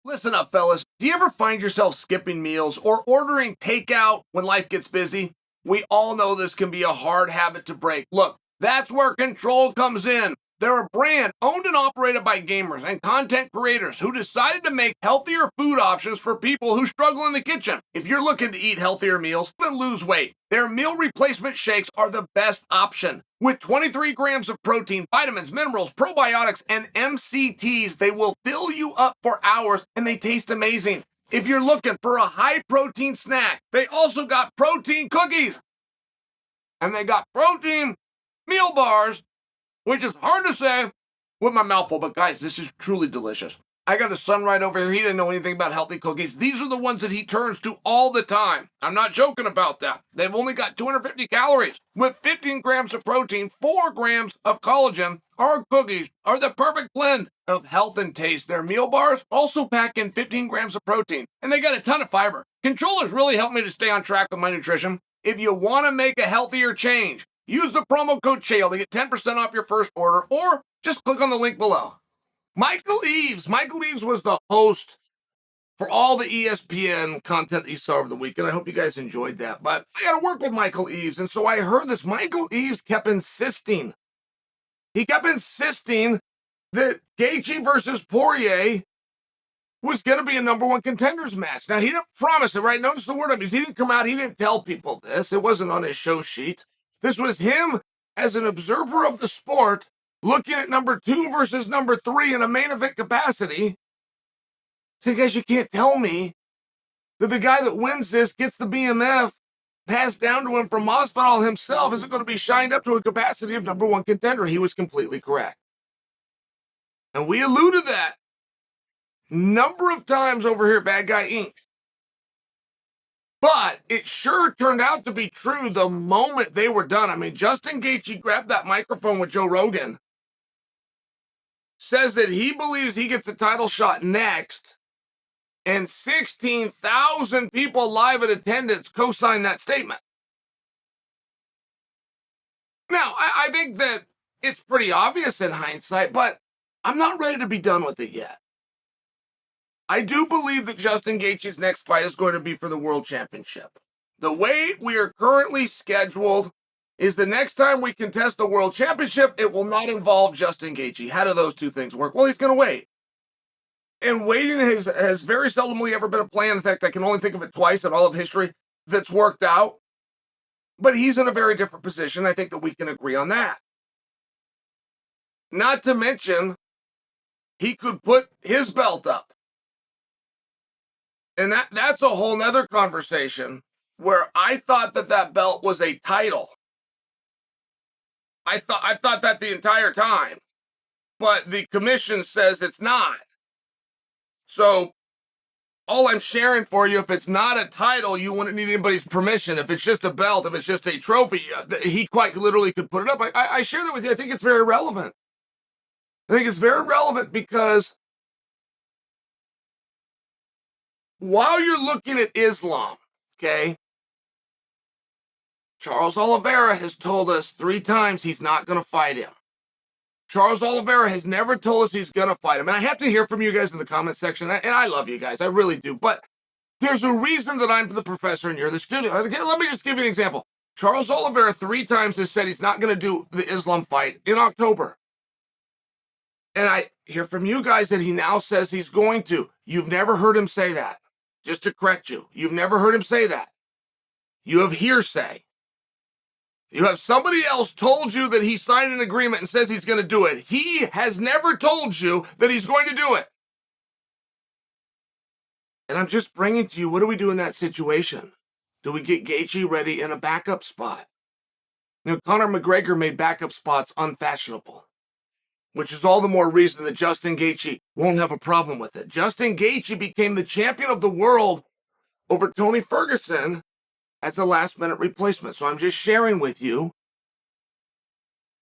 Listen up, fellas. Do you ever find yourself skipping meals or ordering takeout when life gets busy? We all know this can be a hard habit to break. Look, that's where Control comes in. They're a brand owned and operated by gamers and content creators who decided to make healthier food options for people who struggle in the kitchen. If you're looking to eat healthier meals and lose weight, their meal replacement shakes are the best option. With 23 grams of protein, vitamins, minerals, probiotics, and MCTs, they will fill you up for hours and they taste amazing. If you're looking for a high protein snack, they also got protein cookies. And they got protein meal bars, which is hard to say with my mouth full, but guys, this is truly delicious. I got a son right over here. He didn't know anything about healthy cookies. These are the ones that he turns to all the time. I'm not joking about that. They've only got 250 calories. With 15 grams of protein, 4 grams of collagen, our cookies are the perfect blend of health and taste. Their meal bars also pack in 15 grams of protein, and they got a ton of fiber. Controllers really help me to stay on track with my nutrition. If you want to make a healthier change, use the promo code Chael to get 10% off your first order, or just click on the link below. Michael Eaves was the host for all the ESPN content that you saw over the weekend. I hope you guys enjoyed that. But I got to work with Michael Eaves, and so I heard this. Michael Eaves kept insisting. He kept insisting that Gaethje versus Poirier was going to be a #1 contenders match. Now, he didn't promise it, right? Notice the word I mean. He didn't come out. He didn't tell people this. It wasn't on his show sheet. This was him as an observer of the sport looking at #2 versus #3 in a main event capacity. So, guys, you can't tell me that the guy that wins this gets the BMF passed down to him from Masvidal himself isn't going to be shined up to a capacity of #1 contender. He was completely correct. And we alluded that number of times over here at Bad Guy Inc. But it sure turned out to be true the moment they were done. I mean, Justin Gaethje grabbed that microphone with Joe Rogan, says that he believes he gets the title shot next, and 16,000 people live in attendance co-signed that statement. Now, I think that it's pretty obvious in hindsight, but I'm not ready to be done with it yet. I do believe that Justin Gaethje's next fight is going to be for the World Championship. The way we are currently scheduled is the next time we contest the World Championship, it will not involve Justin Gaethje. How do those two things work? Well, he's going to wait. And waiting has very seldomly ever been a plan. In fact, I can only think of it twice in all of history that's worked out. But he's in a very different position. I think that we can agree on that. Not to mention, he could put his belt up. And that's a whole nother conversation where I thought that belt was a title. I thought that the entire time, but the commission says it's not. So all I'm sharing for you, if it's not a title, you wouldn't need anybody's permission. If it's just a belt, if it's just a trophy, he quite literally could put it up. I share that with you. I think it's very relevant. I think it's very relevant because while you're looking at Islam, okay, Charles Oliveira has told us 3 times he's not going to fight him. Charles Oliveira has never told us he's going to fight him. And I have to hear from you guys in the comment section. And I love you guys. I really do. But there's a reason that I'm the professor and you're the student. Okay, let me just give you an example. Charles Oliveira 3 times has said he's not going to do the Islam fight in October. And I hear from you guys that he now says he's going to. You've never heard him say that. Just to correct you, you've never heard him say that. You have hearsay. You have somebody else told you that he signed an agreement and says he's going to do it. He has never told you that he's going to do it. And I'm just bringing to you, what do we do in that situation? Do we get Gaethje ready in a backup spot? Conor McGregor made backup spots unfashionable, which is all the more reason that Justin Gaethje won't have a problem with it. Justin Gaethje became the champion of the world over Tony Ferguson as a last-minute replacement. So I'm just sharing with you,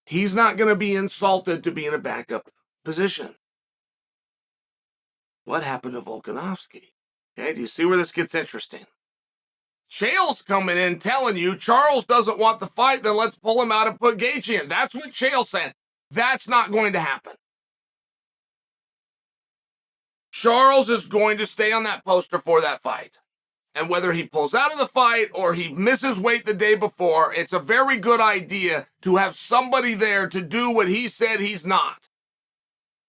he's not going to be insulted to be in a backup position. What happened to Volkanovski? Okay, do you see where this gets interesting? Chael's coming in telling you Charles doesn't want the fight, then let's pull him out and put Gaethje in. That's what Chael's saying. That's not going to happen. Charles is going to stay on that poster for that fight. And whether he pulls out of the fight or he misses weight the day before, it's a very good idea to have somebody there to do what he said he's not.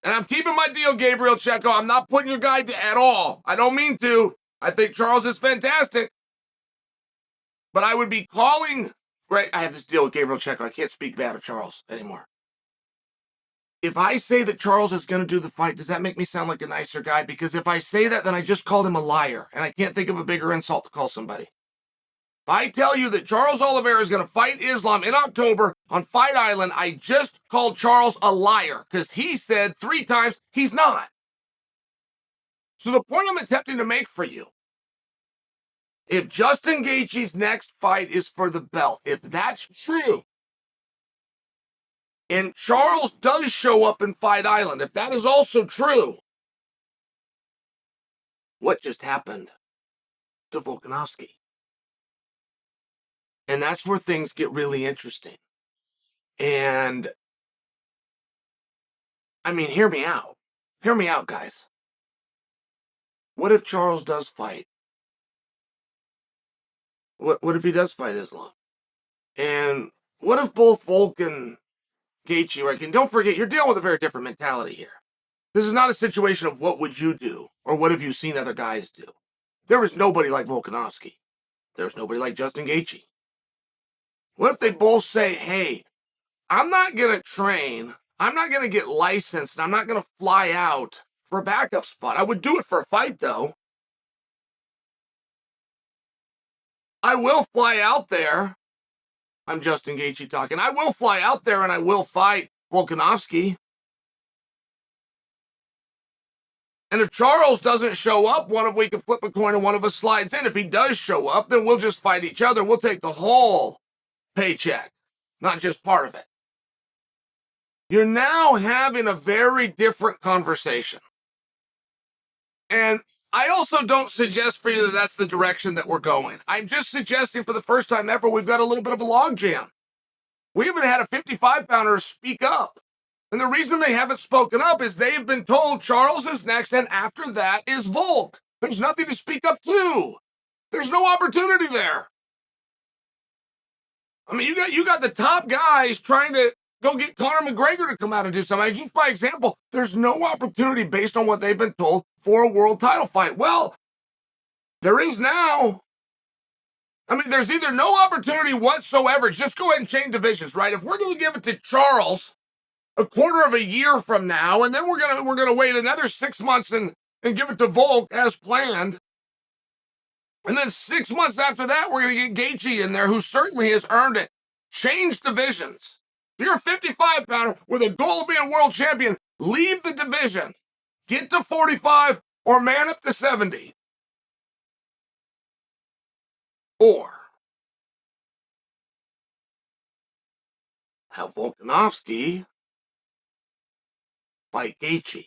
And I'm keeping my deal, Gabriel Checo. I'm not putting your guy at all. I don't mean to. I think Charles is fantastic. But I would be calling... Right, I have this deal with Gabriel Checo. I can't speak bad of Charles anymore. If I say that Charles is going to do the fight, does that make me sound like a nicer guy? Because if I say that, then I just called him a liar. And I can't think of a bigger insult to call somebody. If I tell you that Charles Oliveira is going to fight Islam in October on Fight Island, I just called Charles a liar because he said 3 times he's not. So the point I'm attempting to make for you, if Justin Gaethje's next fight is for the belt, if that's true, and Charles does show up in Fight Island, if that is also true, what just happened to Volkanovski? And that's where things get really interesting. And, I mean, hear me out. Hear me out, guys. What if Charles does fight? What if he does fight Islam? And what if both Volk and Gaethje, right? And don't forget, you're dealing with a very different mentality here. This is not a situation of what would you do or what have you seen other guys do. There was nobody like Volkanovski. There was nobody like Justin Gaethje. What if they both say, hey, I'm not going to train, I'm not going to get licensed, and I'm not going to fly out for a backup spot. I would do it for a fight, though. I will fly out there. I'm Justin Gaethje talking. I will fly out there and I will fight Volkanovski. And if Charles doesn't show up, we can flip a coin and one of us slides in. If he does show up, then we'll just fight each other. We'll take the whole paycheck, not just part of it. You're now having a very different conversation. And I also don't suggest for you that that's the direction that we're going. I'm just suggesting for the first time ever, we've got a little bit of a logjam. We haven't had a 55-pounder speak up. And the reason they haven't spoken up is they have been told Charles is next, and after that is Volk. There's nothing to speak up to. There's no opportunity there. I mean, you got the top guys trying to go get Conor McGregor to come out and do something. Just by example, there's no opportunity based on what they've been told for a world title fight. Well, there is now. I mean, there's either no opportunity whatsoever. Just go ahead and change divisions, right? If we're going to give it to Charles a quarter of a year from now, and then we're gonna wait another 6 months and give it to Volk as planned, and then 6 months after that, we're gonna get Gaethje in there, who certainly has earned it. Change divisions. If you're a 55-pounder with a goal of being world champion, leave the division. Get to 45 or man up to 70. Or have Volkanovski fight Gaethje.